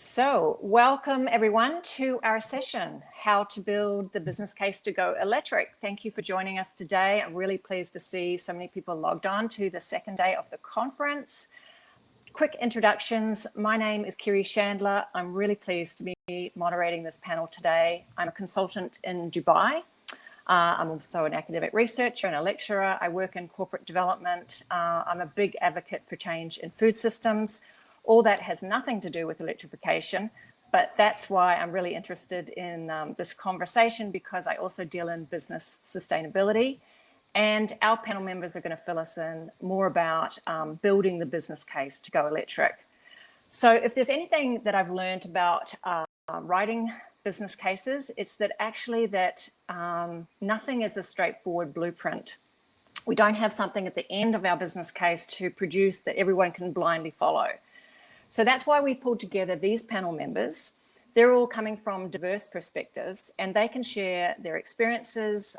So welcome everyone to our session, How to Build the Business Case to Go Electric. Thank you for joining us today. I'm really pleased to see so many people logged on to the second day of the conference. Quick introductions. My name is Keary Shandler. I'm really pleased to be moderating this panel today. I'm a consultant in Dubai. I'm also an academic researcher and a lecturer. I work in corporate development. I'm a big advocate for change in food systems. All that has nothing to do with electrification, but that's why I'm really interested in this conversation, because I also deal in business sustainability. And our panel members are going to fill us in more about building the business case to go electric. So if there's anything that I've learned about writing business cases, it's that actually nothing is a straightforward blueprint. We don't have something at the end of our business case to produce that everyone can blindly follow. So that's why we pulled together these panel members. They're all coming from diverse perspectives, and they can share their experiences,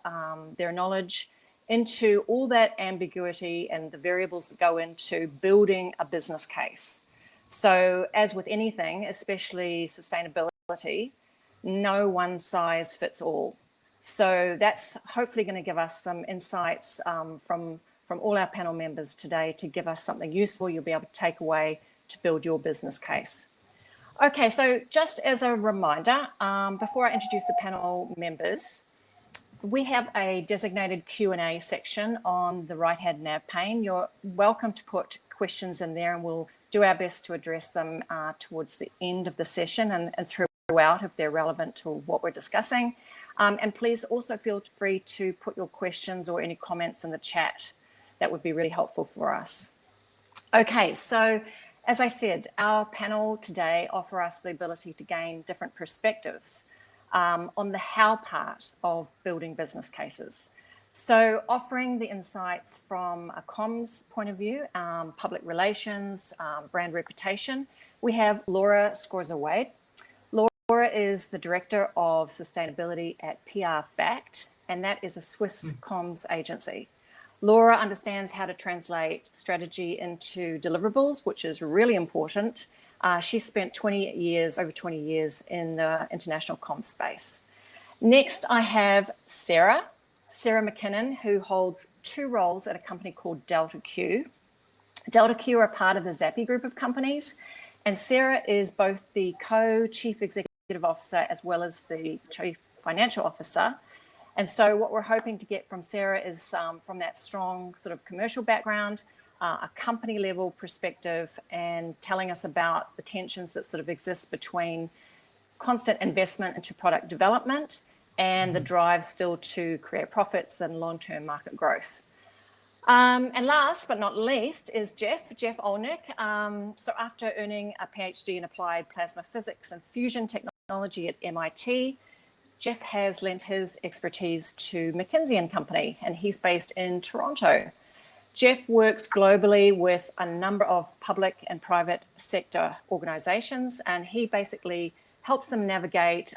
their knowledge into all that ambiguity and the variables that go into building a business case. So as with anything, especially sustainability, no one size fits all. So that's hopefully going to give us some insights from all our panel members today to give us something useful you'll be able to take away to build your business case. Okay, so just as a reminder, before I introduce the panel members, we have a designated Q&A section on the right-hand nav pane. You're welcome to put questions in there, and we'll do our best to address them towards the end of the session and throughout if they're relevant to what we're discussing. And please also feel free to put your questions or any comments in the chat. That would be really helpful for us. Okay, so as I said, our panel today offer us the ability to gain different perspectives on the how part of building business cases. So offering the insights from a comms point of view, public relations, brand reputation, we have Laura Scorza-Wade. Laura is the Director of Sustainability at PR Fact, and that is a Swiss comms agency. Laura understands how to translate strategy into deliverables, which is really important. She spent over 20 years in the international comms space. Next, I have Sarah McKinnon, who holds two roles at a company called Delta Q. Delta Q are part of the Zappi group of companies, and Sarah is both the co-chief executive officer as well as the chief financial officer. And so what we're hoping to get from Sarah is from that strong sort of commercial background, a company level perspective, and telling us about the tensions that sort of exist between constant investment into product development and the drive still to create profits and long-term market growth. And last but not least is Geoff Olynyk. So after earning a PhD in applied plasma physics and fusion technology at MIT, Geoff has lent his expertise to McKinsey & Company, and he's based in Toronto. Geoff works globally with a number of public and private sector organizations, and he basically helps them navigate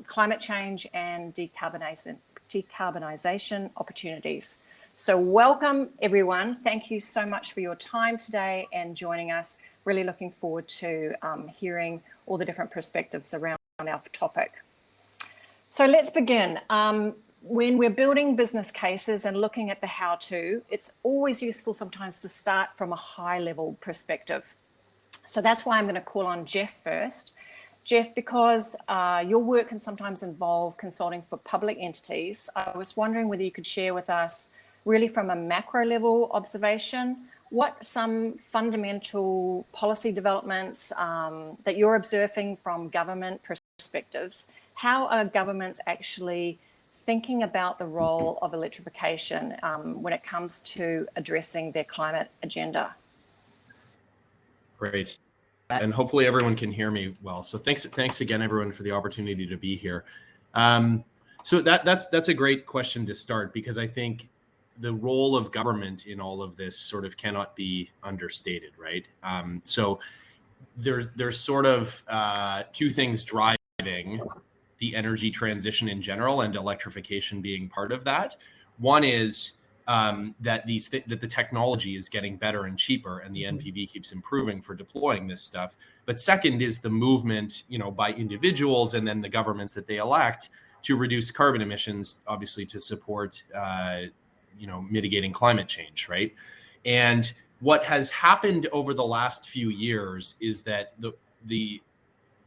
climate change and decarbonization opportunities. So welcome, everyone. Thank you so much for your time today and joining us. Really looking forward to hearing all the different perspectives around our topic. So let's begin. When we're building business cases and looking at the how-to, it's always useful sometimes to start from a high-level perspective. So that's why I'm going to call on Geoff first. Geoff, because your work can sometimes involve consulting for public entities, I was wondering whether you could share with us, really from a macro-level observation, what some fundamental policy developments that you're observing from government perspectives. How are governments actually thinking about the role of electrification when it comes to addressing their climate agenda? Great. And hopefully everyone can hear me well. So thanks again, everyone, for the opportunity to be here. So that's a great question to start, because I think the role of government in all of this sort of cannot be understated, right? So there's sort of two things driving the energy transition in general, and electrification being part of that. One is that that the technology is getting better and cheaper, and the NPV keeps improving for deploying this stuff. But second is the movement, by individuals and then the governments that they elect to reduce carbon emissions, obviously to support, mitigating climate change, right? And what has happened over the last few years is that the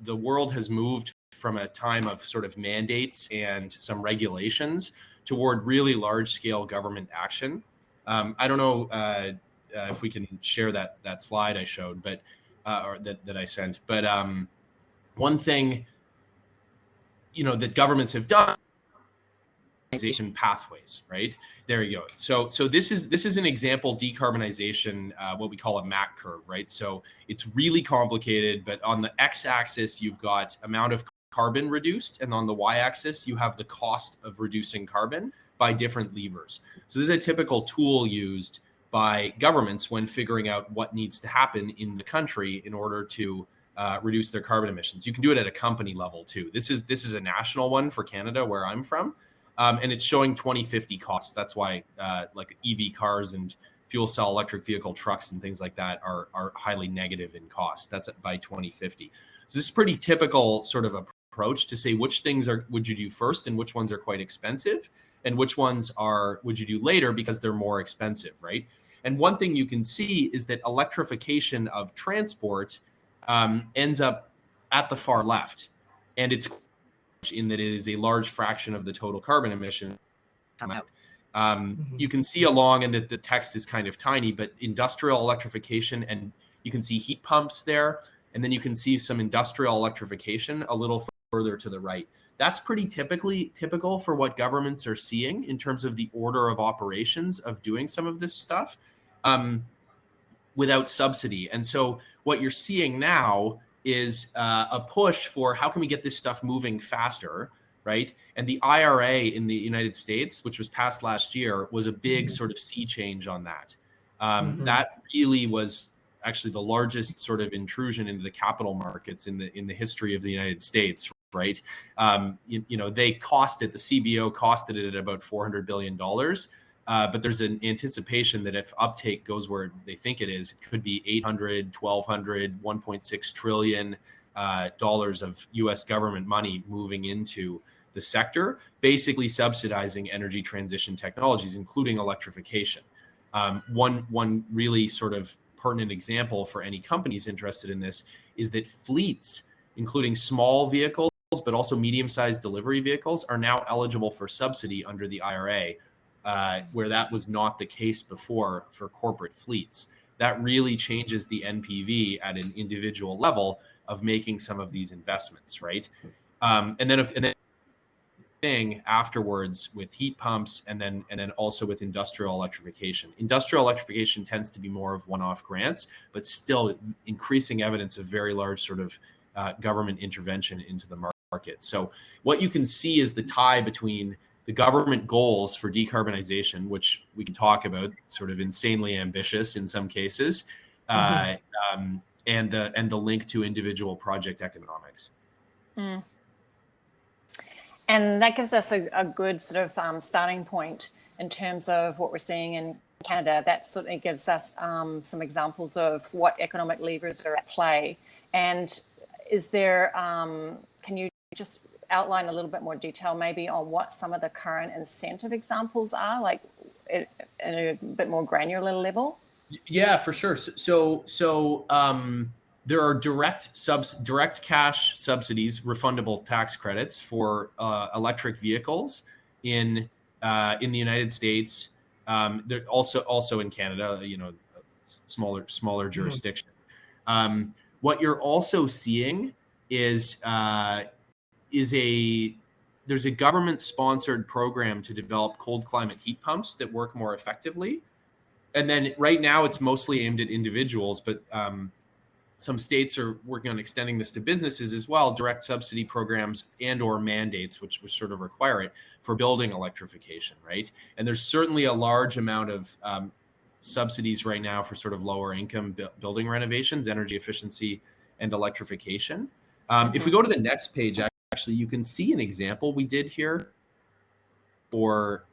world has moved from a time of sort of mandates and some regulations toward really large-scale government action. I don't know if we can share that slide I showed, but or that I sent. But one thing, that governments have done, pathways, right? There you go. So this is an example decarbonization, what we call a MAC curve, right? So it's really complicated, but on the x-axis you've got amount of carbon reduced, and on the y-axis you have the cost of reducing carbon by different levers. So this is a typical tool used by governments when figuring out what needs to happen in the country in order to reduce their carbon emissions. You can do it at a company level too. This is a national one for Canada, where I'm from, and it's showing 2050 costs. That's why like EV cars and fuel cell electric vehicle trucks and things like that are highly negative in cost. That's by 2050. So this is pretty typical sort of approach to say which things would you do first and which ones are quite expensive and which ones would you do later because they're more expensive, right? And one thing you can see is that electrification of transport ends up at the far left, and it's in that it is a large fraction of the total carbon emission come out. You can see along, and that the text is kind of tiny, but industrial electrification, and you can see heat pumps there, and then you can see some industrial electrification a little further to the right. That's pretty typical for what governments are seeing in terms of the order of operations of doing some of this stuff without subsidy. And so what you're seeing now is a push for how can we get this stuff moving faster, right? And the IRA in the United States, which was passed last year, was a big sort of sea change on that. That really was actually the largest sort of intrusion into the capital markets in the history of the United States, right? They costed, the CBO costed it at about $400 billion. But there's an anticipation that if uptake goes where they think it is, it could be 800, 1,200, 1.6 trillion dollars of U.S. government money moving into the sector, basically subsidizing energy transition technologies, including electrification. One really sort of pertinent example for any companies interested in this is that fleets, including small vehicles, but also medium-sized delivery vehicles, are now eligible for subsidy under the IRA. Where that was not the case before for corporate fleets. That really changes the NPV at an individual level of making some of these investments, right? And then afterwards with heat pumps and then also with industrial electrification. Industrial electrification tends to be more of one-off grants, but still increasing evidence of very large sort of government intervention into the market. So what you can see is the tie between the government goals for decarbonization, which we can talk about, sort of insanely ambitious in some cases, and the link to individual project economics. And that gives us a good sort of starting point in terms of what we're seeing in Canada. That certainly gives us some examples of what economic levers are at play. And is there, can you just outline a little bit more detail there on what some of the current incentive examples are, like at a bit more granular level? Yeah, for sure. So there are direct cash subsidies, refundable tax credits for electric vehicles in the United States. They're also in Canada, smaller jurisdiction. What you're also seeing is there's a government-sponsored program to develop cold climate heat pumps that work more effectively. And then right now it's mostly aimed at individuals, but some states are working on extending this to businesses as well, direct subsidy programs and or mandates, which sort of require it for building electrification, right? And there's certainly a large amount of subsidies right now for sort of lower income building renovations, energy efficiency, and electrification. If we go to the next page, actually, you can see an example we did here for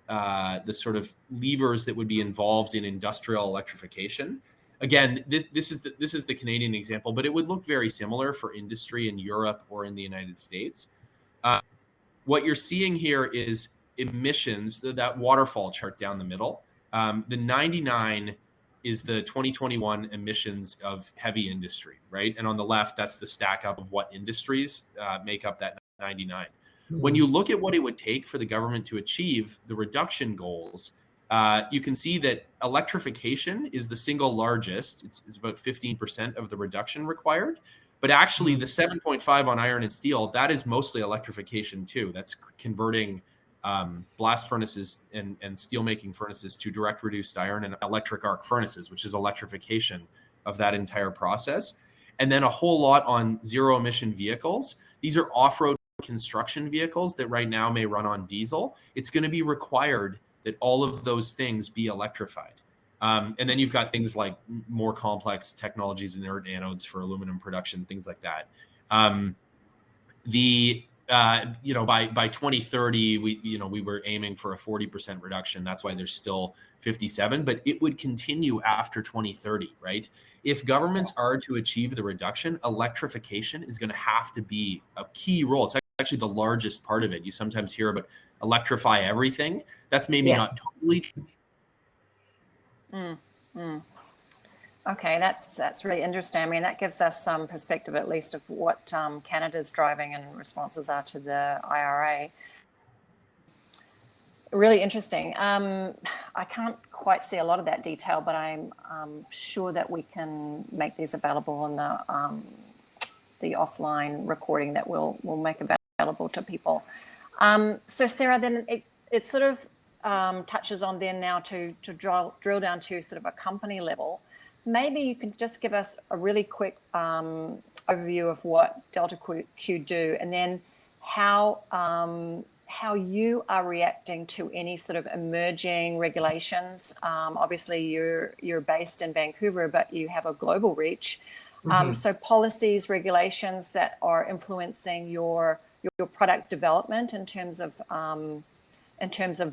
sort of levers that would be involved in industrial electrification. Again, this is the Canadian example, but it would look very similar for industry in Europe or in the United States. What you're seeing here is emissions, that waterfall chart down the middle. The 99 is the 2021 emissions of heavy industry, right? And on the left, that's the stack up of what industries make up that 99. When you look at what it would take for the government to achieve the reduction goals, you can see that electrification is the single largest. It's about 15% of the reduction required. But actually, the 7.5 on iron and steel, that is mostly electrification too. That's converting blast furnaces and steelmaking furnaces to direct reduced iron and electric arc furnaces, which is electrification of that entire process. And then a whole lot on zero emission vehicles. These are off-road construction vehicles that right now may run on diesel. It's going to be required that all of those things be electrified. And then you've got things like more complex technologies, inert anodes for aluminum production, things like that. By 2030, we were aiming for a 40% reduction. That's why there's still 57, but it would continue after 2030, right? If governments are to achieve the reduction, electrification is going to have to be a key role. It's actually the largest part of it. You sometimes hear about electrify everything. That's maybe not totally true. Okay, that's really interesting. I mean, that gives us some perspective, at least, of what Canada's driving and responses are to the IRA. Really interesting. I can't quite see a lot of that detail, but I'm sure that we can make these available on the offline recording that we'll make available to people. So Sarah, then it sort of touches on then now to drill down to sort of a company level. Maybe you could just give us a really quick overview of what Delta Q do, and then how you are reacting to any sort of emerging regulations. Obviously, you're based in Vancouver, but you have a global reach. So policies, regulations that are influencing your product development in terms of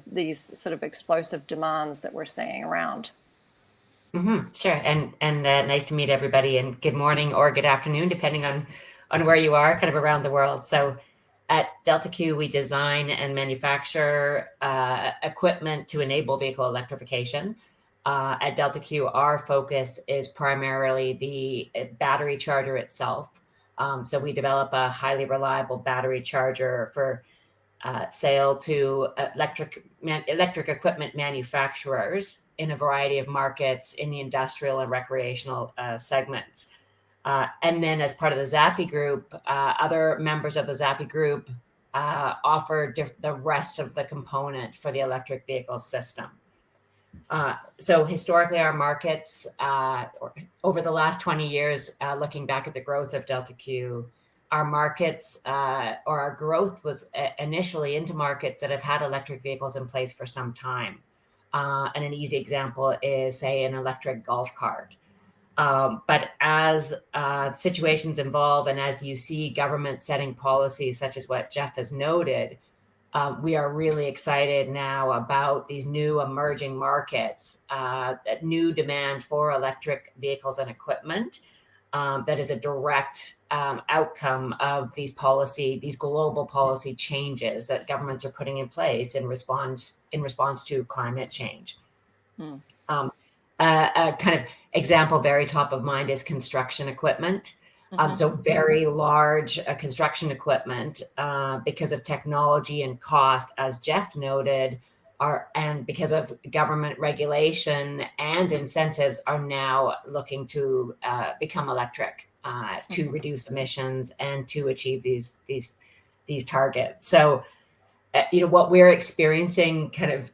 these sort of explosive demands that we're seeing around. Sure. And nice to meet everybody, and good morning or good afternoon, depending on where you are kind of around the world. So at Delta Q, we design and manufacture equipment to enable vehicle electrification. At Delta Q, our focus is primarily the battery charger itself. So we develop a highly reliable battery charger for sale to electric equipment manufacturers in a variety of markets in the industrial and recreational segments. And then as part of the Zappi group, other members of the Zappi group offer the rest of the component for the electric vehicle system. So historically, our markets, over the last 20 years, looking back at the growth of Delta Q, our markets or our growth was initially into markets that have had electric vehicles in place for some time. And an easy example is, say, an electric golf cart. But as situations evolve and as you see government setting policies such as what Geoff has noted, we are really excited now about these new emerging markets, new demand for electric vehicles and equipment that is a direct outcome of these global policy changes that governments are putting in place in response to climate change. A kind of example very top of mind is construction equipment. So very large construction equipment, because of technology and cost, as Geoff noted, and because of government regulation and incentives, are now looking to become electric to reduce emissions and to achieve these targets. So, what we're experiencing kind of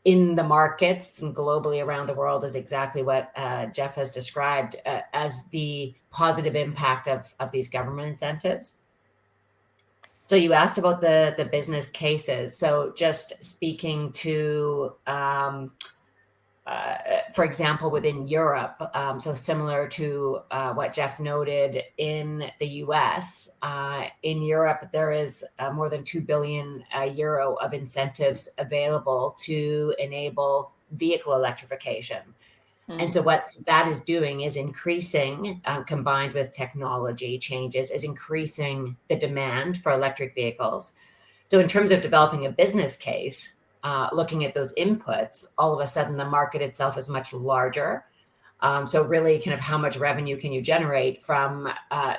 in the markets and globally around the world is exactly what Geoff has described as the positive impact of these government incentives. So you asked about the business cases. So just speaking to for example, within Europe, so similar to what Geoff noted in the US, in Europe, there is more than 2 billion euro of incentives available to enable vehicle electrification. And so what that is doing is increasing, combined with technology changes, is increasing the demand for electric vehicles. So in terms of developing a business case, looking at those inputs, all of a sudden the market itself is much larger. So really kind of how much revenue can you generate from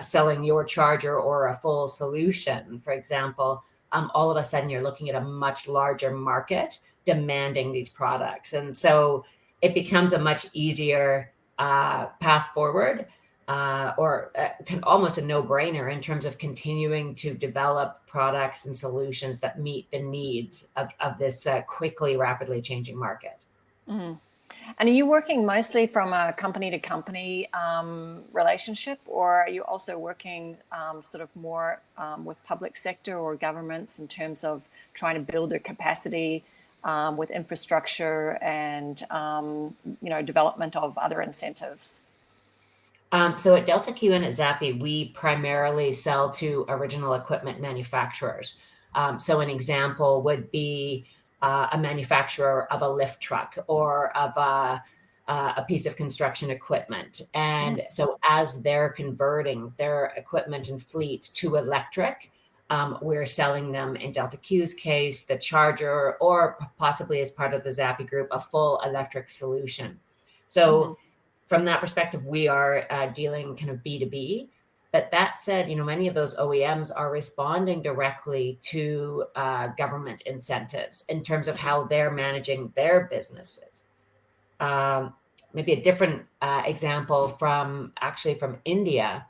selling your charger or a full solution, for example, all of a sudden you're looking at a much larger market demanding these products. And so it becomes a much easier path forward, or almost a no-brainer in terms of continuing to develop products and solutions that meet the needs of this quickly, rapidly changing market. And are you working mostly from a company-to-company relationship, or are you also working sort of more with public sector or governments in terms of trying to build their capacity with infrastructure and development of other incentives? So at Delta Q and at Zappi, we primarily sell to original equipment manufacturers. So an example would be a manufacturer of a lift truck or of a piece of construction equipment. And so as they're converting their equipment and fleet to electric, we're selling them, in Delta Q's case, the charger, or possibly as part of the Zappi group, a full electric solution. So from that perspective, we are dealing kind of B2B. But that said, many of those OEMs are responding directly to government incentives in terms of how they're managing their businesses. Maybe a different example from India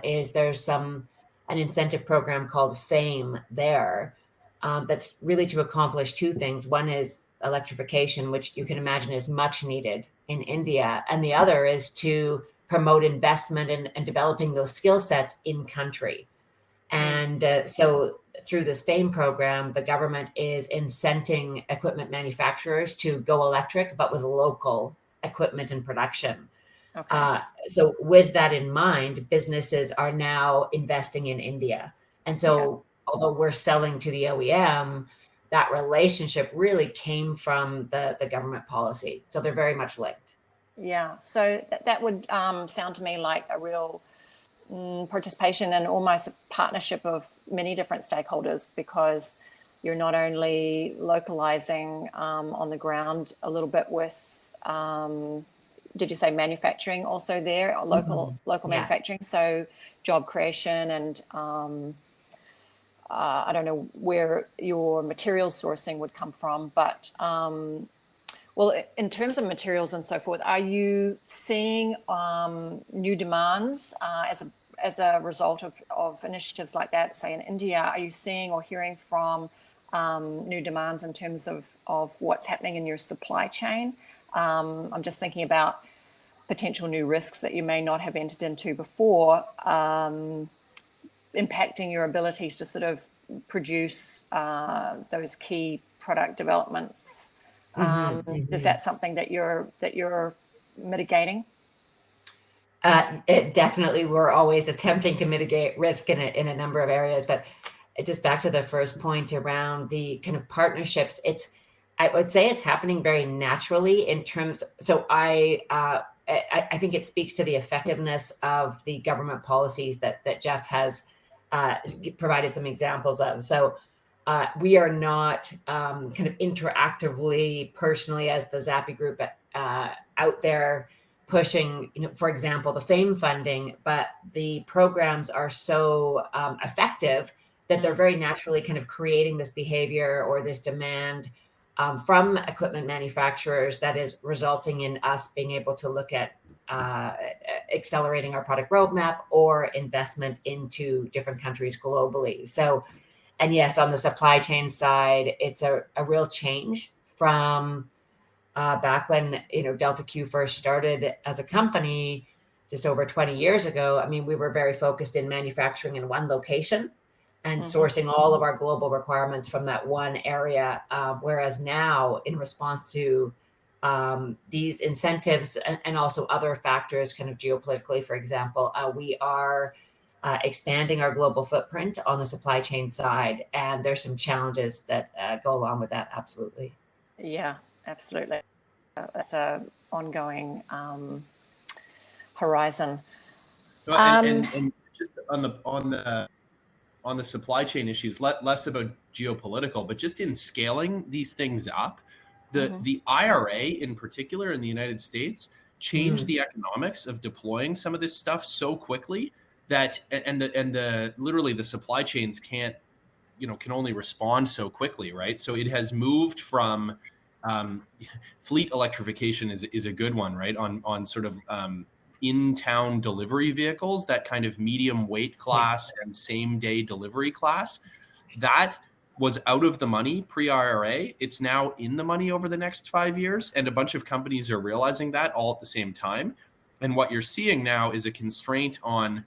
is there's an incentive program called FAME there that's really to accomplish two things. One is electrification, which you can imagine is much needed in India. And the other is to promote investment and developing those skill sets in country. And so through this FAME program, the government is incenting equipment manufacturers to go electric, but with local equipment and production. Okay. So with that in mind, businesses are now investing in India. And so although we're selling to the OEM, that relationship really came from the government policy. So they're very much linked. Yeah. So that would sound to me like a real participation and almost a partnership of many different stakeholders, because you're not only localizing on the ground a little bit with, did you say manufacturing also there, local manufacturing? So job creation and I don't know where your material sourcing would come from, but well, in terms of materials and so forth, are you seeing new demands as a result of initiatives like that, say in India? Are you seeing or hearing from new demands in terms of what's happening in your supply chain? I'm just thinking about potential new risks that you may not have entered into before, impacting your abilities to sort of produce those key product developments. Is that something that you're mitigating? It definitely, we're always attempting to mitigate risk in a number of areas, but just back to the first point around the kind of partnerships, I would say it's happening very naturally in terms. So I think it speaks to the effectiveness of the government policies that Geoff has provided some examples of. So we are not kind of interactively, personally, as the Zappi group out there pushing, for example, the FAME funding, but the programs are so effective that they're very naturally kind of creating this behavior or this demand from equipment manufacturers that is resulting in us being able to look at accelerating our product roadmap or investment into different countries globally. So, and yes, on the supply chain side, it's a real change from back when, Delta Q first started as a company just over 20 years ago. I mean, we were very focused in manufacturing in one location and sourcing all of our global requirements from that one area. Whereas now, in response to these incentives and also other factors, kind of geopolitically, for example, we are expanding our global footprint on the supply chain side, and there's some challenges that go along with that. Absolutely. Yeah, absolutely. That's a ongoing horizon. And just on the supply chain issues, less about geopolitical, but just in scaling these things up, the IRA in particular in the United States changed the economics of deploying some of this stuff so quickly that the literally the supply chains can only respond so quickly, right? So it has moved from fleet electrification is a good one, right? On sort of in-town delivery vehicles, that kind of medium weight class and same day delivery class, that was out of the money pre-IRA. It's now in the money over the next 5 years. And a bunch of companies are realizing that all at the same time. And what you're seeing now is a constraint on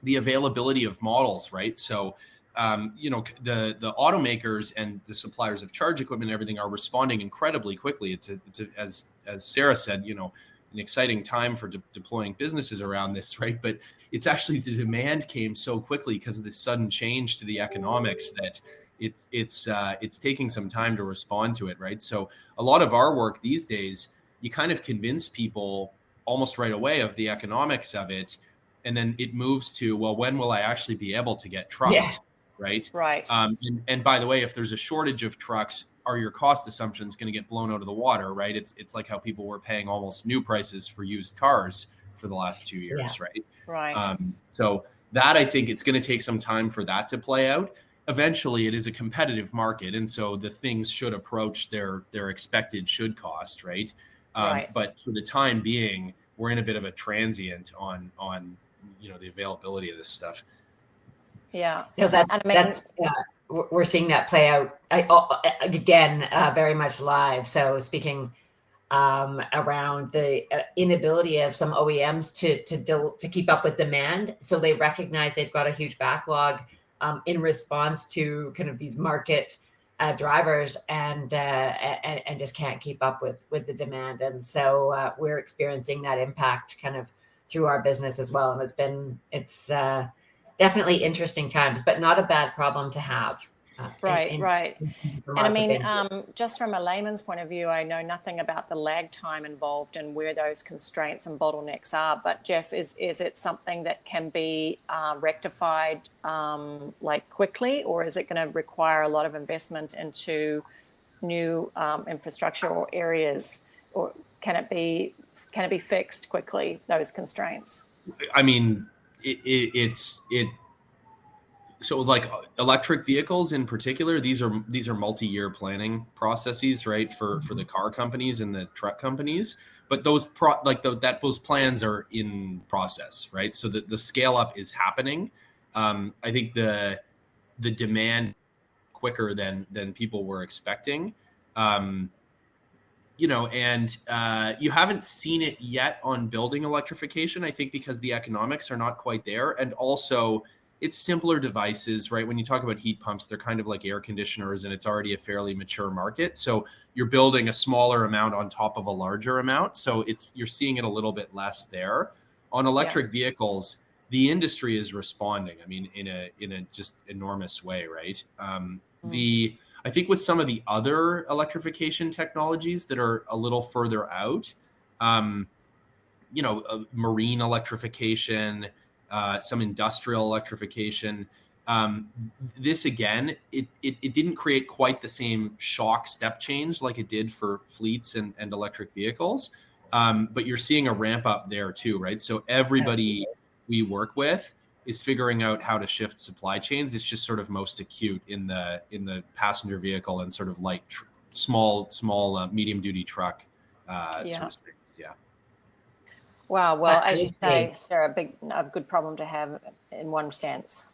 the availability of models, right? So, the automakers and the suppliers of charge equipment and everything are responding incredibly quickly. It's as Sarah said, an exciting time for deploying businesses around this, right? But it's actually the demand came so quickly because of this sudden change to the economics that it's taking some time to respond to it, right? So a lot of our work these days, you kind of convince people almost right away of the economics of it, and then it moves to, well, when will I actually be able to get trucks? Yeah. Right. And by the way, if there's a shortage of trucks, are your cost assumptions going to get blown out of the water, right? It's like how people were paying almost new prices for used cars for the last 2 years, right? Right. So that, I think it's going to take some time for that to play out. Eventually, it is a competitive market, and so the things should approach their expected should cost, right? But for the time being, we're in a bit of a transient on the availability of this stuff. Yeah. We're seeing that play out again, very much live. So speaking around the inability of some OEMs to keep up with demand. So they recognize they've got a huge backlog in response to kind of these market drivers and just can't keep up with the demand. And so we're experiencing that impact kind of through our business as well. And it's definitely interesting times, but not a bad problem to have. Right. And I mean, just from a layman's point of view, I know nothing about the lag time involved and where those constraints and bottlenecks are. But Geoff, is it something that can be rectified like quickly, or is it going to require a lot of investment into new infrastructure or areas, or can it be fixed quickly, those constraints? I mean, so like electric vehicles in particular, these are multi-year planning processes, right? For the car companies and the truck companies, but those those plans are in process, right? So the scale up is happening. I think the demand quicker than people were expecting. And you haven't seen it yet on building electrification, I think, because the economics are not quite there. And also it's simpler devices, right? When you talk about heat pumps, they're kind of like air conditioners, and it's already a fairly mature market. So you're building a smaller amount on top of a larger amount. So you're seeing it a little bit less there. On electric vehicles, the industry is responding. I mean, in a just enormous way, right? I think with some of the other electrification technologies that are a little further out, marine electrification, some industrial electrification. This again, it didn't create quite the same shock step change like it did for fleets and electric vehicles. But you're seeing a ramp up there too, right? So everybody we work with is figuring out how to shift supply chains. It's just sort of most acute in the passenger vehicle and sort of light, small, medium duty truck sort of space. Yeah. Wow. Well, as you say, Sarah, a good problem to have in one sense.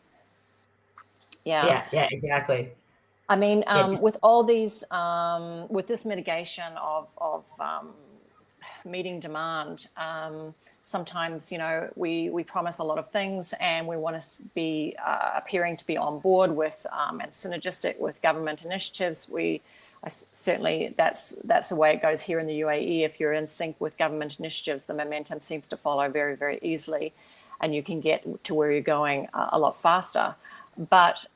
Yeah, exactly. I mean, with all these, with this mitigation of meeting demand, sometimes, we promise a lot of things and we want to be appearing to be on board with and synergistic with government initiatives. We Certainly that's the way it goes here in the UAE. If you're in sync with government initiatives, the momentum seems to follow very, very easily, and you can get to where you're going a lot faster. But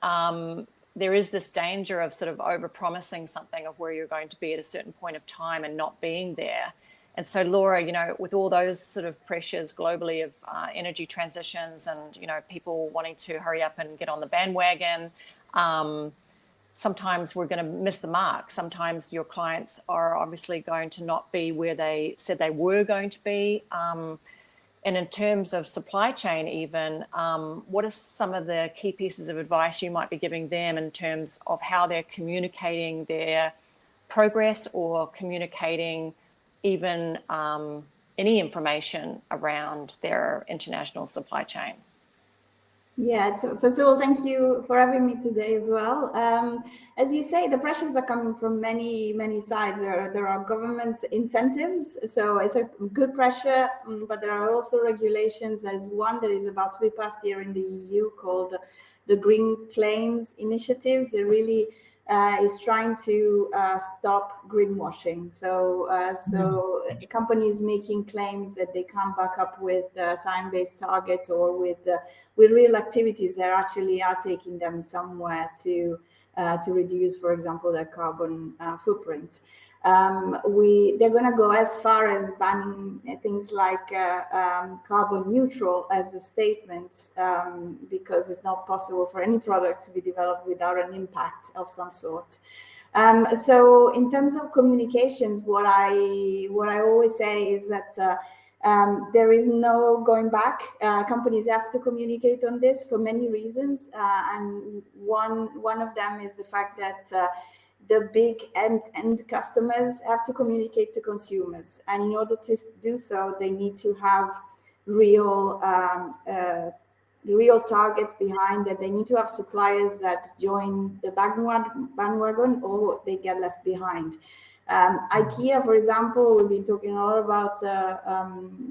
there is this danger of sort of over-promising something of where you're going to be at a certain point of time and not being there. And so, Laura, with all those sort of pressures globally of energy transitions and, people wanting to hurry up and get on the bandwagon, sometimes we're going to miss the mark. Sometimes your clients are obviously going to not be where they said they were going to be. And in terms of supply chain even, what are some of the key pieces of advice you might be giving them in terms of how they're communicating their progress or communicating even any information around their international supply chain? Yeah, so first of all, thank you for having me today as well. As you say, the pressures are coming from many, many sides. There are government incentives, so it's a good pressure, but there are also regulations. There's one that is about to be passed here in the EU called the Green Claims Initiatives. They really is trying to stop greenwashing. So companies making claims that they can't back up with science-based target or with real activities that actually are taking them somewhere to reduce, for example, their carbon footprint. They're going to go as far as banning things like carbon neutral as a statement, because it's not possible for any product to be developed without an impact of some sort. So in terms of communications, what I always say is that there is no going back. Companies have to communicate on this for many reasons, and one of them is the fact that the big end customers have to communicate to consumers, and in order to do so, they need to have real targets behind that. They need to have suppliers that join the bandwagon or they get left behind. IKEA, for example, we've been talking a lot about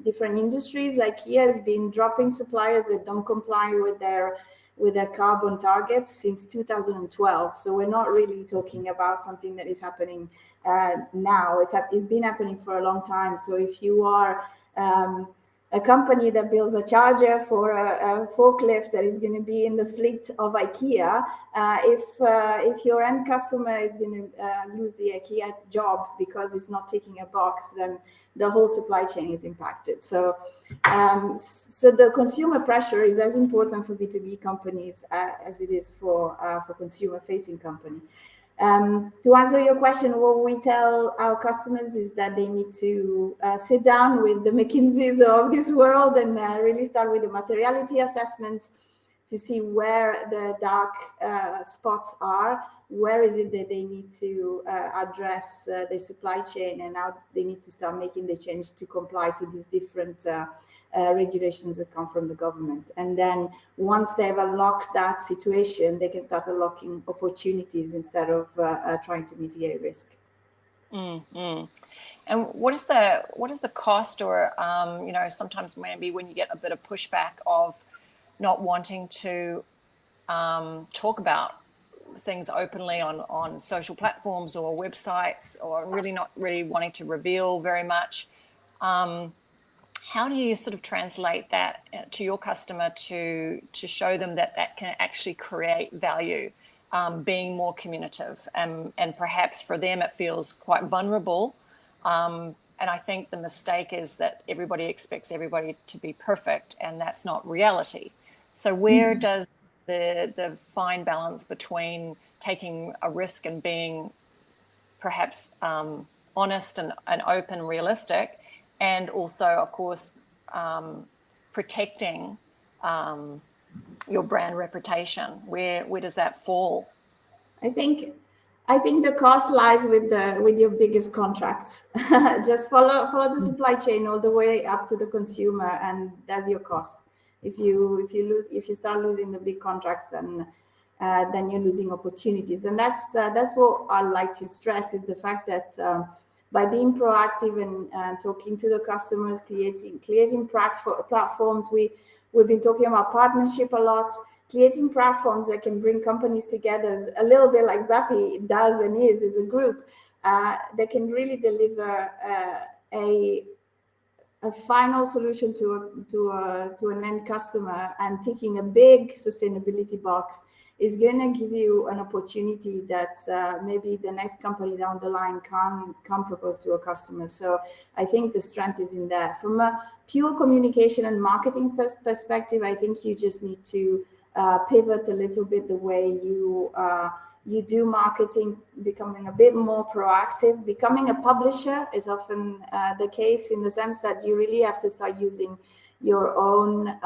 different industries. IKEA has been dropping suppliers that don't comply with their carbon targets since 2012. So we're not really talking about something that is happening now. It's been happening for a long time. So if you are a company that builds a charger for a forklift that is going to be in the fleet of IKEA, if your end customer is going to lose the IKEA job because it's not ticking a box, then the whole supply chain is impacted. So the consumer pressure is as important for B2B companies as it is for consumer-facing company. To answer your question, what we tell our customers is that they need to sit down with the McKinseys of this world and really start with the materiality assessment to see where the dark spots are, where is it that they need to address the supply chain, and how they need to start making the change to comply to these different regulations that come from the government. And then once they've unlocked that situation, they can start unlocking opportunities instead of trying to mitigate risk. Mm-hmm. And what is the cost, or sometimes maybe when you get a bit of pushback of not wanting to talk about things openly on social platforms or websites, or really not really wanting to reveal very much, how do you sort of translate that to your customer to show them that can actually create value, being more communicative, and perhaps for them it feels quite vulnerable, and I think the mistake is that everybody expects everybody to be perfect, and that's not reality. So where does the fine balance between taking a risk and being perhaps honest and open, realistic, and also, of course, protecting your brand reputation? Where does that fall? I think the cost lies with your biggest contracts. Just follow the supply chain all the way up to the consumer, and that's your cost. If you start losing the big contracts, then you're losing opportunities. And that's what I like to stress, is the fact that by being proactive and talking to the customers, creating platforms. We've been talking about partnership a lot. creating platforms that can bring companies together, a little bit like Zappi does and is a group, that can really deliver a final solution to an end customer, and ticking a big sustainability box is going to give you an opportunity that maybe the next company down the line can't propose to a customer. So I think the strength is in there. From a pure communication and marketing perspective, I think you just need to pivot a little bit the way you do marketing, becoming a bit more proactive. Becoming a publisher is often the case, in the sense that you really have to start using your own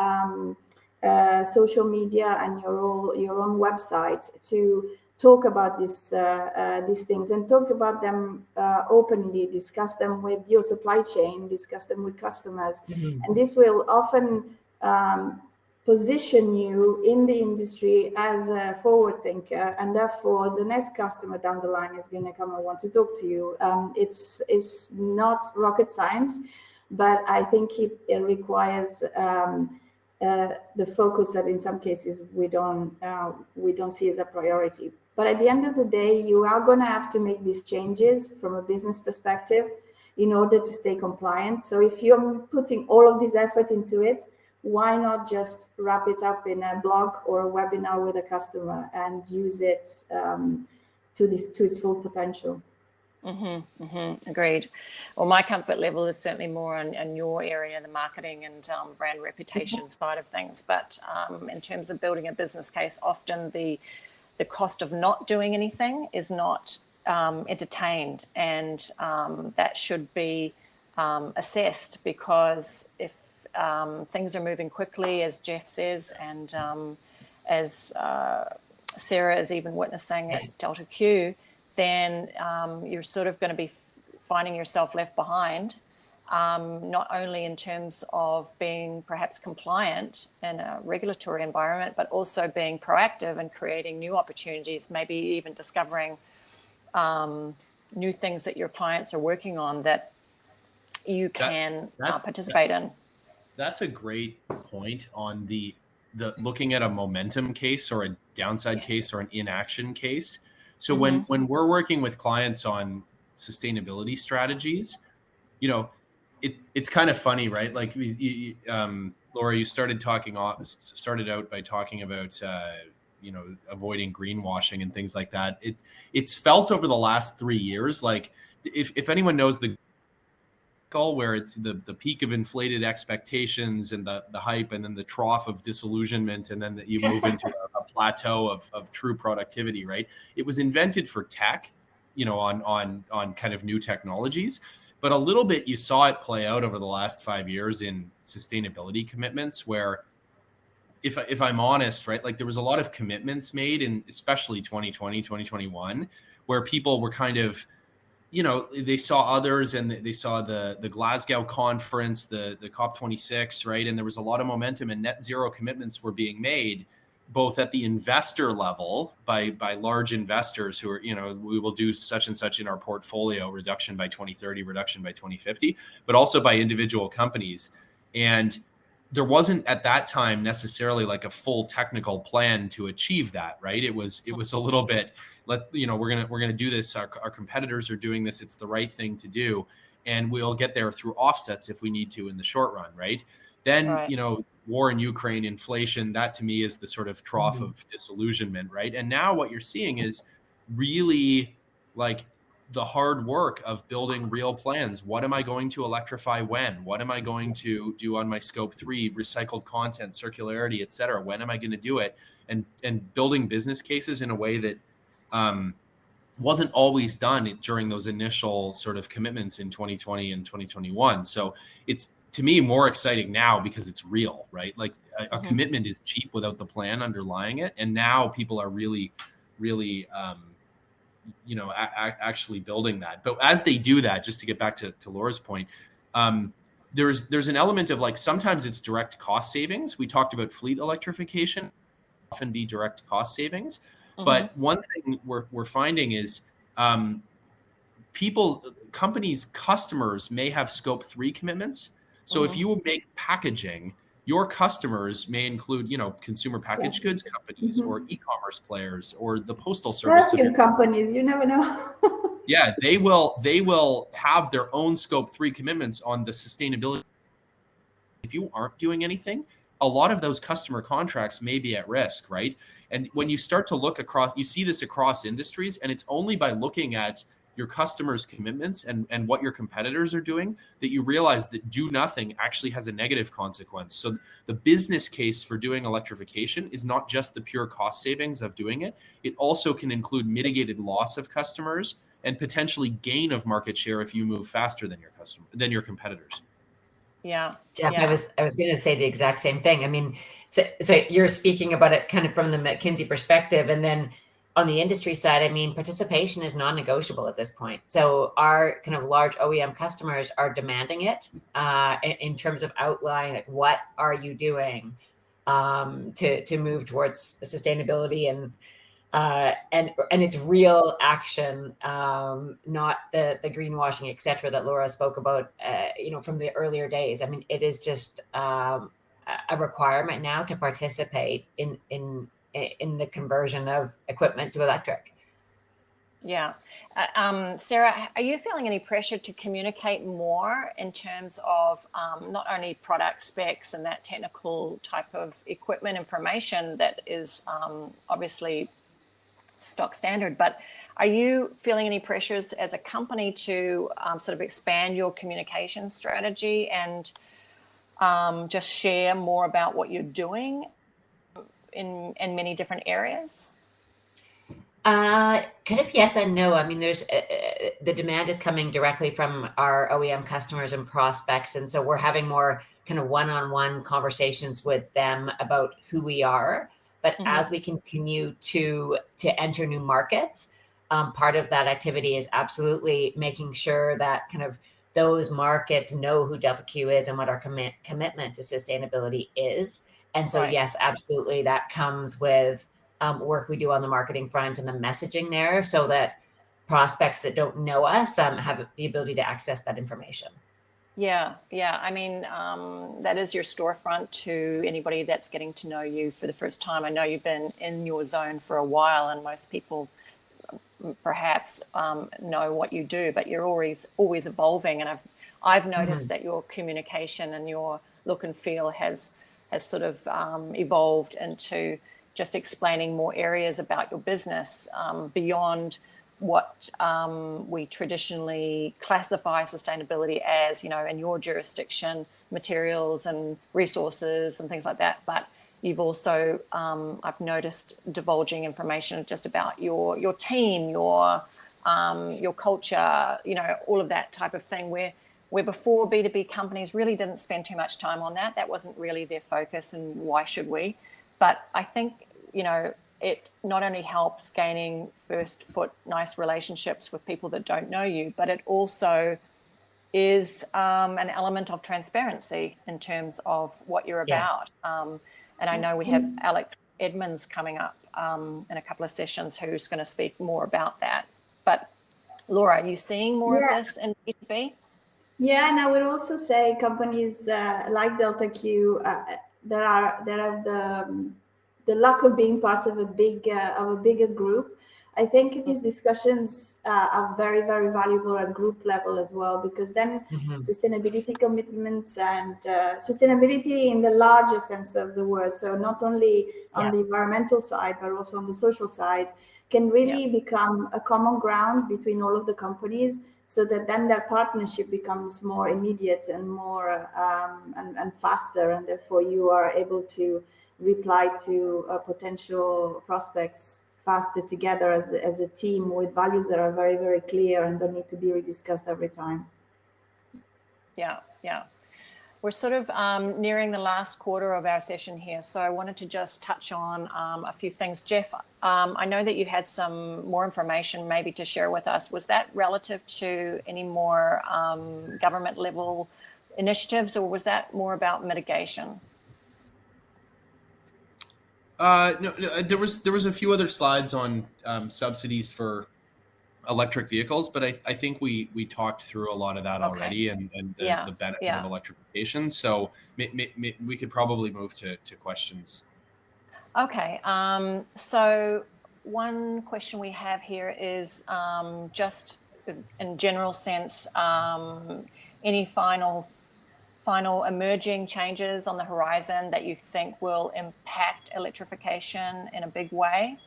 social media and your own website to talk about these things, and talk about them openly, discuss them with your supply chain, discuss them with customers. And this will often position you in the industry as a forward thinker, and therefore the next customer down the line is going to come and want to talk to you. It's not rocket science, but I think it requires the focus that in some cases we don't see as a priority. But at the end of the day, you are going to have to make these changes from a business perspective in order to stay compliant. So if you're putting all of this effort into it, why not just wrap it up in a blog or a webinar with a customer and use it to its full potential? Agreed. Well, my comfort level is certainly more in your area, the marketing and brand reputation side of things. But in terms of building a business case, often the cost of not doing anything is not entertained, and that should be assessed, because if things are moving quickly, as Geoff says, and as Sarah is even witnessing at Delta Q, then you're sort of going to be finding yourself left behind, not only in terms of being perhaps compliant in a regulatory environment, but also being proactive and creating new opportunities, maybe even discovering new things that your clients are working on that you can participate in. That's a great point on the looking at a momentum case or a downside case or an inaction case. So when we're working with clients on sustainability strategies, it's kind of funny, right? Like Laura, you started out by talking about avoiding greenwashing and things like that. It's felt over the last 3 years, like if anyone knows the where it's the peak of inflated expectations and the hype, and then the trough of disillusionment, and then you move into a plateau of true productivity, right? It was invented for tech, on kind of new technologies, but a little bit you saw it play out over the last 5 years in sustainability commitments, where if I'm honest, right, like there was a lot of commitments made in especially 2020, 2021, where people were kind of, they saw others, and they saw the Glasgow conference, the COP26, right? And there was a lot of momentum, and net zero commitments were being made, both at the investor level by large investors who are, we will do such and such in our portfolio, reduction by 2030, reduction by 2050, but also by individual companies. And there wasn't at that time necessarily like a full technical plan to achieve that, right? It was a little bit, we're gonna do this. Our competitors are doing this. It's the right thing to do, and we'll get there through offsets if we need to in the short run, right? Then right. War in Ukraine, inflation, that to me is the sort of trough of disillusionment, right? And now what you're seeing is really like the hard work of building real plans. What am I going to electrify when? What am I going to do on my scope 3, recycled content, circularity, et cetera? When am I going to do it? And building business cases in a way that wasn't always done during those initial sort of commitments in 2020 and 2021. So it's, to me, more exciting now because it's real, right? Like a commitment is cheap without the plan underlying it. And now people are really, really, actually building that. But as they do that, just to get back to Laura's point, there's an element of like, sometimes it's direct cost savings. We talked about fleet electrification, often be direct cost savings. But one thing we're finding is companies, customers may have scope 3 commitments. So if you make packaging, your customers may include, consumer packaged goods companies or e-commerce players or the postal service. Perfume companies, you never know. Yeah, they will have their own scope 3 commitments on the sustainability. If you aren't doing anything, a lot of those customer contracts may be at risk, right? And when you start to look across, you see this across industries, and it's only by looking at your customers' commitments and what your competitors are doing that you realize that do nothing actually has a negative consequence. So the business case for doing electrification is not just the pure cost savings of doing it. It also can include mitigated loss of customers and potentially gain of market share if you move faster than your competitors. Yeah. Geoff, yeah. I was going to say the exact same thing. I mean, so you're speaking about it kind of from the McKinsey perspective, and then on the industry side, I mean, participation is non-negotiable at this point. So our kind of large OEM customers are demanding it in terms of outlining, like, what are you doing to move towards sustainability and it's real action, not the greenwashing, et cetera, that Laura spoke about, from the earlier days. I mean, it is just a requirement now to participate in the conversion of equipment to electric. Yeah. Sarah, are you feeling any pressure to communicate more in terms of not only product specs and that technical type of equipment information that is obviously stock standard, but are you feeling any pressures as a company to sort of expand your communication strategy and just share more about what you're doing in many different areas? Kind of yes and no. I mean, there's the demand is coming directly from our OEM customers and prospects, and so we're having more kind of one-on-one conversations with them about who we are. But as we continue to enter new markets, part of that activity is absolutely making sure that kind of those markets know who Delta Q is and what our commitment to sustainability is. And so, yes, absolutely, that comes with work we do on the marketing front and the messaging there, so that prospects that don't know us have the ability to access that information. Yeah. I mean, that is your storefront to anybody that's getting to know you for the first time. I know you've been in your zone for a while, and most people perhaps know what you do, but you're always evolving. And I've noticed that your communication and your look and feel has sort of evolved into just explaining more areas about your business beyond what we traditionally classify sustainability as, in your jurisdiction, materials and resources and things like that. But you've also, I've noticed, divulging information just about your team, your culture, all of that type of thing, where before B2B companies really didn't spend too much time on that. That wasn't really their focus, and why should we? But I think, it not only helps gaining first foot nice relationships with people that don't know you, but it also is an element of transparency in terms of what you're about. And I know we have Alex Edmonds coming up in a couple of sessions who's going to speak more about that. But Laura, are you seeing more of this in B2B? Yeah, and I would also say companies like Delta Q that have the luck of being part of a bigger group. I think these discussions are very, very valuable at group level as well, because then sustainability commitments and sustainability in the larger sense of the word, so not only on the environmental side, but also on the social side, can really become a common ground between all of the companies, so that then their partnership becomes more immediate and more and faster, and therefore you are able to reply to potential prospects faster together as a team with values that are very, very clear and don't need to be rediscussed every time. Yeah. We're sort of nearing the last quarter of our session here, so I wanted to just touch on a few things. Geoff, I know that you had some more information maybe to share with us. Was that relative to any more government level initiatives, or was that more about mitigation? No, there was a few other slides on subsidies for electric vehicles, but I think we talked through a lot of that already, and the benefit of electrification. So we could probably move to questions. Okay. So one question we have here is just in general sense, any final emerging changes on the horizon that you think will impact electrification in a big way?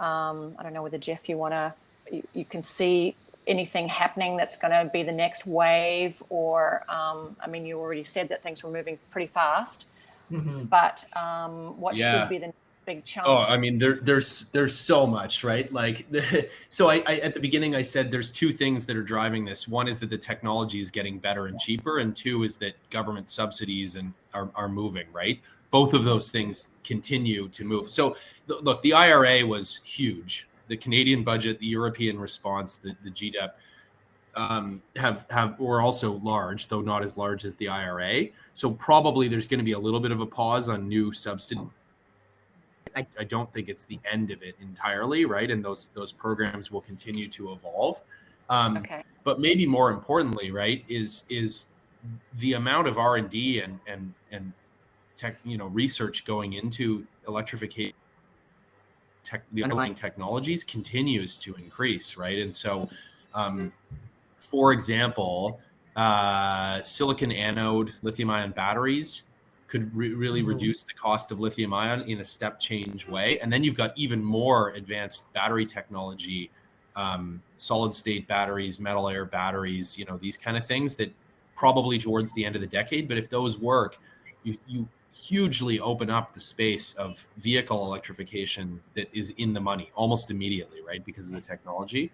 I don't know whether, Geoff, you can see anything happening that's going to be the next wave, or I mean, you already said that things were moving pretty fast, but what should be the next big chunk? Oh, I mean, there's so much, right? Like, so I at the beginning I said there's two things that are driving this. One is that the technology is getting better and cheaper, and two is that government subsidies are moving, right? Both of those things continue to move. So look, the IRA was huge. The Canadian budget, the European response, the GDEP were also large, though not as large as the IRA. So probably there's going to be a little bit of a pause on new subsidy. I don't think it's the end of it entirely, right? And those programs will continue to evolve. But maybe more importantly, right, is the amount of R&D and tech, research going into electrification, the underlying technologies continues to increase, right? And so, for example, silicon anode lithium-ion batteries could really reduce the cost of lithium ion in a step change way. And then you've got even more advanced battery technology, solid state batteries, metal air batteries, these kind of things that probably towards the end of the decade. But if those work, you hugely open up the space of vehicle electrification that is in the money almost immediately, right? Because of the technology.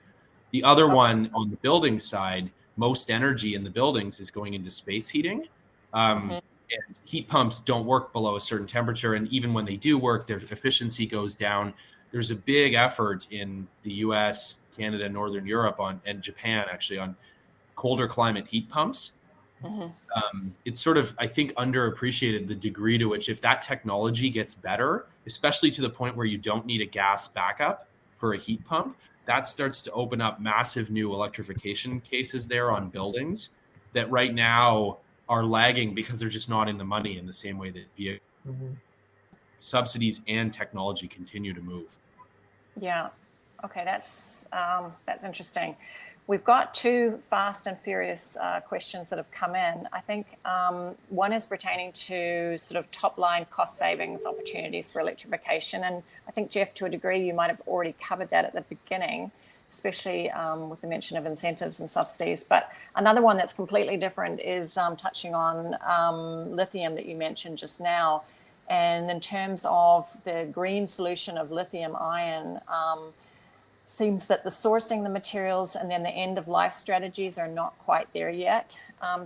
The other one on the building side, most energy in the buildings is going into space heating. And heat pumps don't work below a certain temperature. And even when they do work, their efficiency goes down. There's a big effort in the US, Canada, Northern Europe and Japan actually on colder climate heat pumps. It's sort of, I think, underappreciated the degree to which if that technology gets better, especially to the point where you don't need a gas backup for a heat pump, that starts to open up massive new electrification cases there on buildings that right now are lagging because they're just not in the money in the same way that vehicle subsidies and technology continue to move. Yeah. Okay, that's interesting. We've got two fast and furious questions that have come in. I think one is pertaining to sort of top line cost savings opportunities for electrification. And I think, Geoff, to a degree, you might have already covered that at the beginning, especially with the mention of incentives and subsidies. But another one that's completely different is touching on lithium that you mentioned just now. And in terms of the green solution of lithium ion, seems that the sourcing the materials and then the end of life strategies are not quite there yet.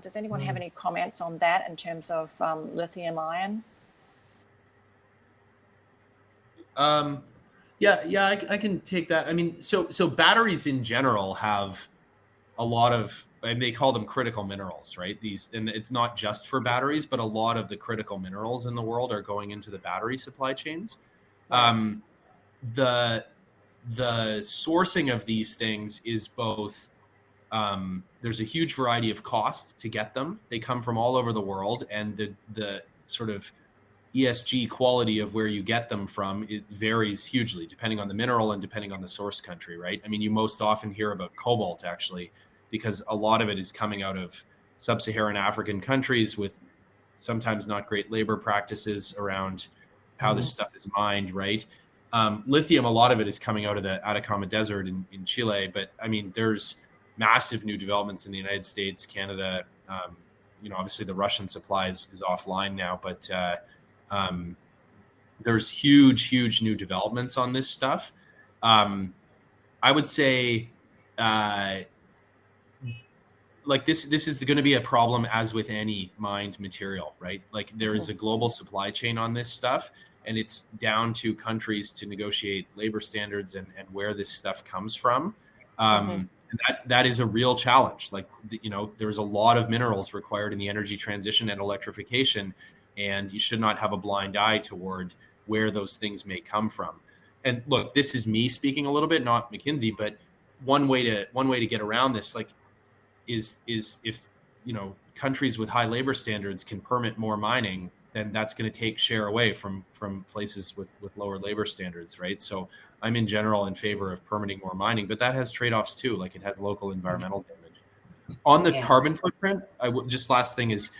Does anyone have any comments on that in terms of lithium ion? I can take that. I mean, so batteries in general have a lot of, and they call them critical minerals, right? And it's not just for batteries, but a lot of the critical minerals in the world are going into the battery supply chains. The sourcing of these things is both, there's a huge variety of cost to get them. They come from all over the world, and the sort of ESG quality of where you get them from, it varies hugely depending on the mineral and depending on the source country, right? I mean, you most often hear about cobalt actually, because a lot of it is coming out of sub-Saharan African countries with sometimes not great labor practices around how this stuff is mined, right? Lithium, a lot of it is coming out of the Atacama Desert in Chile, but I mean, there's massive new developments in the United States, Canada. Obviously the Russian supply is offline now, but there's huge new developments on this stuff. I would say, like this is going to be a problem as with any mined material, right? Like there is a global supply chain on this stuff, and it's down to countries to negotiate labor standards and where this stuff comes from. And that is a real challenge. Like, there's a lot of minerals required in the energy transition and electrification, and you should not have a blind eye toward where those things may come from. And look, this is me speaking a little bit, not McKinsey, but one way to get around this, like, is if, you know, countries with high labor standards can permit more mining, then that's going to take share away from places with lower labor standards, right? So I'm in general in favor of permitting more mining, but that has trade-offs too. Like, it has local environmental damage. On the carbon footprint, just last thing is,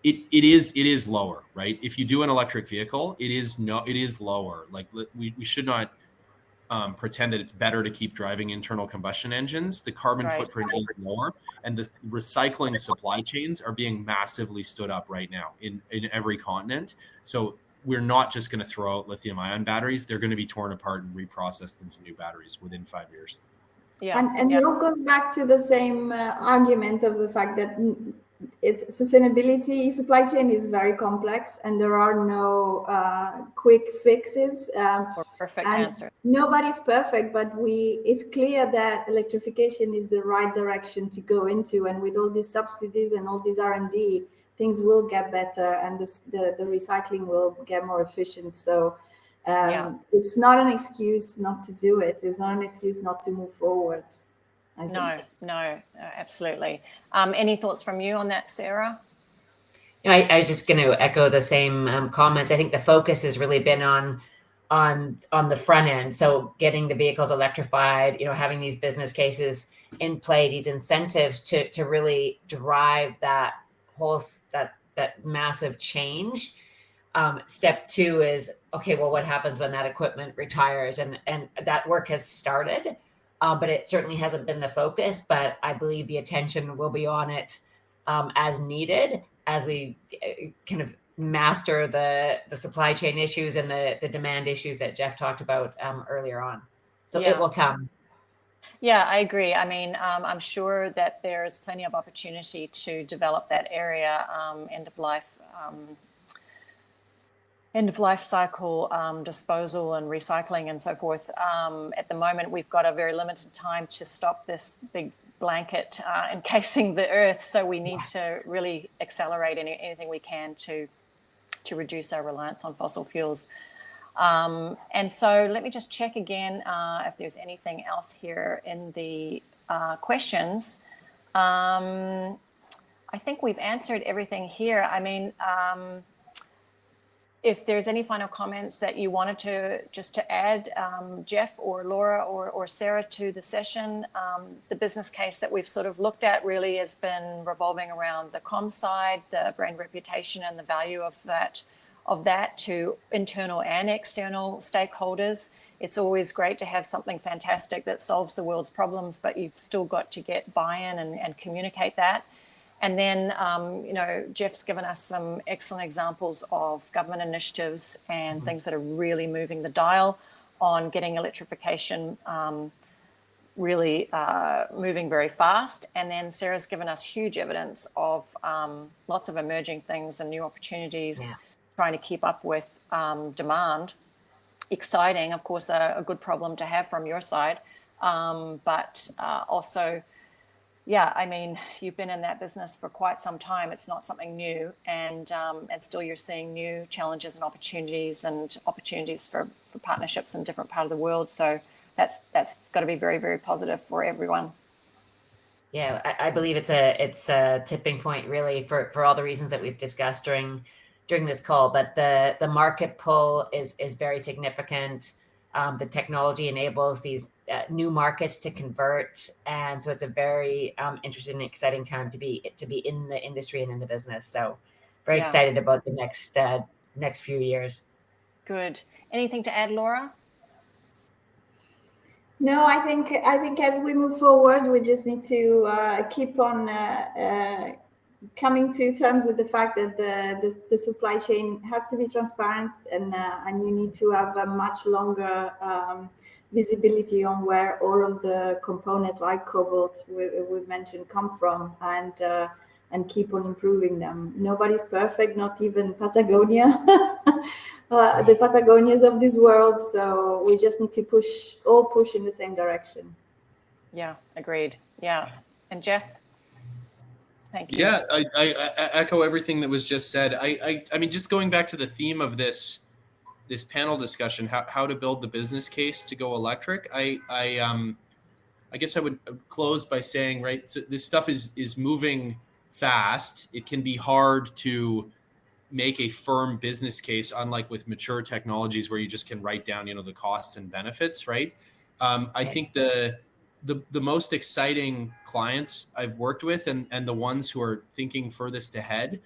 it is lower, right? If you do an electric vehicle, it is lower. Like, we should not pretend that it's better to keep driving internal combustion engines. The carbon footprint is lower, and the recycling supply chains are being massively stood up right now in every continent. So we're not just going to throw out lithium-ion batteries. They're going to be torn apart and reprocessed into new batteries within 5 years. Yeah. And it all goes back to the same argument of the fact that it's sustainability. Supply chain is very complex, and there are no quick fixes. Or perfect answer. Nobody's perfect, but it's clear that electrification is the right direction to go into. And with all these subsidies and all these R&D, things will get better, and the recycling will get more efficient. So it's not an excuse not to do it. It's not an excuse not to move forward. No, absolutely. Any thoughts from you on that, Sarah? I was just going to echo the same comments. I think the focus has really been on the front end. So getting the vehicles electrified, having these business cases in play, these incentives to really drive that whole that massive change. Step two is, okay, well, what happens when that equipment retires? And that work has started. But it certainly hasn't been the focus, but I believe the attention will be on it as needed as we kind of master the supply chain issues and the demand issues that Geoff talked about earlier on. So it will come. Yeah, I agree. I mean, I'm sure that there's plenty of opportunity to develop that area, end of life cycle disposal and recycling and so forth. At the moment, we've got a very limited time to stop this big blanket encasing the earth. So we need to really accelerate anything we can to reduce our reliance on fossil fuels. And so let me just check again if there's anything else here in the questions. I think we've answered everything here. I mean, if there's any final comments that you wanted to add, Geoff or Laura or Sarah, to the session, the business case that we've sort of looked at really has been revolving around the comms side, the brand reputation and the value of that to internal and external stakeholders. It's always great to have something fantastic that solves the world's problems, but you've still got to get buy-in and communicate that. And then, Geoff's given us some excellent examples of government initiatives and things that are really moving the dial on getting electrification really moving very fast. And then Sarah's given us huge evidence of lots of emerging things and new opportunities, trying to keep up with demand. Exciting, of course, a good problem to have from your side, but also... Yeah, I mean, you've been in that business for quite some time. It's not something new, and still you're seeing new challenges and opportunities for partnerships in different parts of the world. So that's got to be very, very positive for everyone. Yeah, I believe it's a tipping point really for all the reasons that we've discussed during this call. But the market pull is very significant. The technology enables these new markets to convert, and so it's a very interesting and exciting time to be in the industry and in the business. So very excited about the next few years. Good. Anything to add, Laura? No, I think as we move forward, we just need to keep on coming to terms with the fact that the supply chain has to be transparent, and you need to have a much longer visibility on where all of the components like cobalt we mentioned come from, and keep on improving them. Nobody's perfect, not even Patagonia, the Patagonias of this world. So we just need to push in the same direction. Yeah, agreed. Yeah. And Geoff? Thank you. Yeah, I echo everything that was just said. I mean, just going back to the theme of this panel discussion, how to build the business case to go electric. I guess I would close by saying, right, so this stuff is moving fast. It can be hard to make a firm business case, unlike with mature technologies where you just can write down, the costs and benefits, right? I think the most exciting clients I've worked with and the ones who are thinking furthest ahead,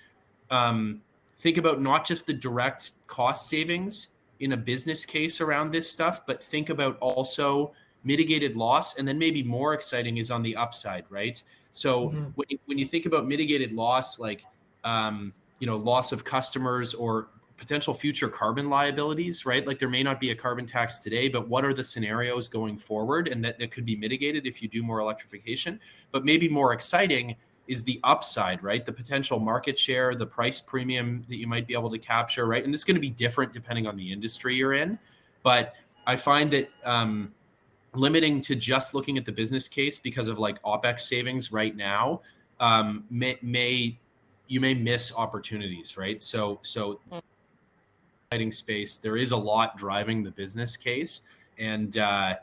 think about not just the direct cost savings in a business case around this stuff, but think about also mitigated loss. And then maybe more exciting is on the upside, right? So when you think about mitigated loss, like, loss of customers or potential future carbon liabilities, right? Like there may not be a carbon tax today, but what are the scenarios going forward? And that could be mitigated if you do more electrification. But maybe more exciting is the upside, right? The potential market share, the price premium that you might be able to capture, right? And this is going to be different depending on the industry you're in. But I find that limiting to just looking at the business case because of like OpEx savings right now, you may miss opportunities, right? So exciting space. There is a lot driving the business case, and I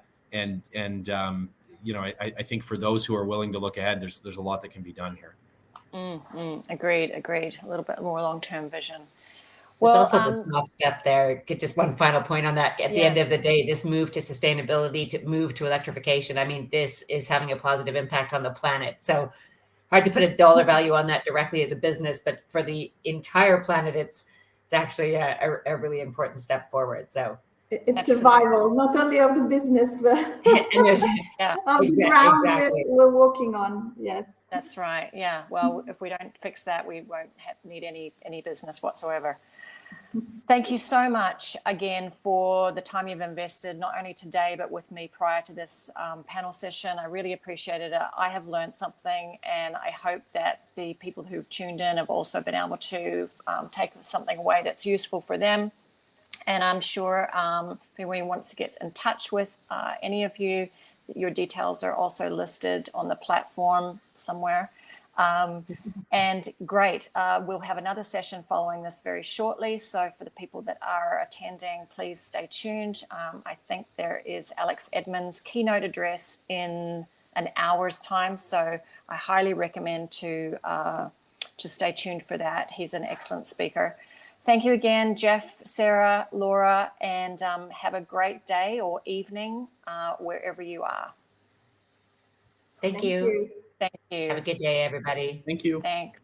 think for those who are willing to look ahead, there's a lot that can be done here. Agreed. A little bit more long-term vision. There's also the soft step there. Get just one final point on that. At the end of the day, this move to sustainability, to move to electrification, I mean, this is having a positive impact on the planet. So hard to put a dollar value on that directly as a business, but for the entire planet, it's actually a really important step forward. So it's survival, not only of the business, but and there's, of the ground we're walking on. Yes, that's right. Yeah. Well, if we don't fix that, we won't need any business whatsoever. Thank you so much again for the time you've invested, not only today, but with me prior to this panel session. I really appreciated it. I have learned something, and I hope that the people who've tuned in have also been able to take something away that's useful for them. And I'm sure if anyone wants to get in touch with any of you, your details are also listed on the platform somewhere. And great, we'll have another session following this very shortly. So for the people that are attending, please stay tuned. I think there is Alex Edmonds' keynote address in an hour's time. So I highly recommend to stay tuned for that. He's an excellent speaker. Thank you again, Geoff, Sarah, Laura, and have a great day or evening wherever you are. Thank you. Thank you. Have a good day, everybody. Thank you. Thanks.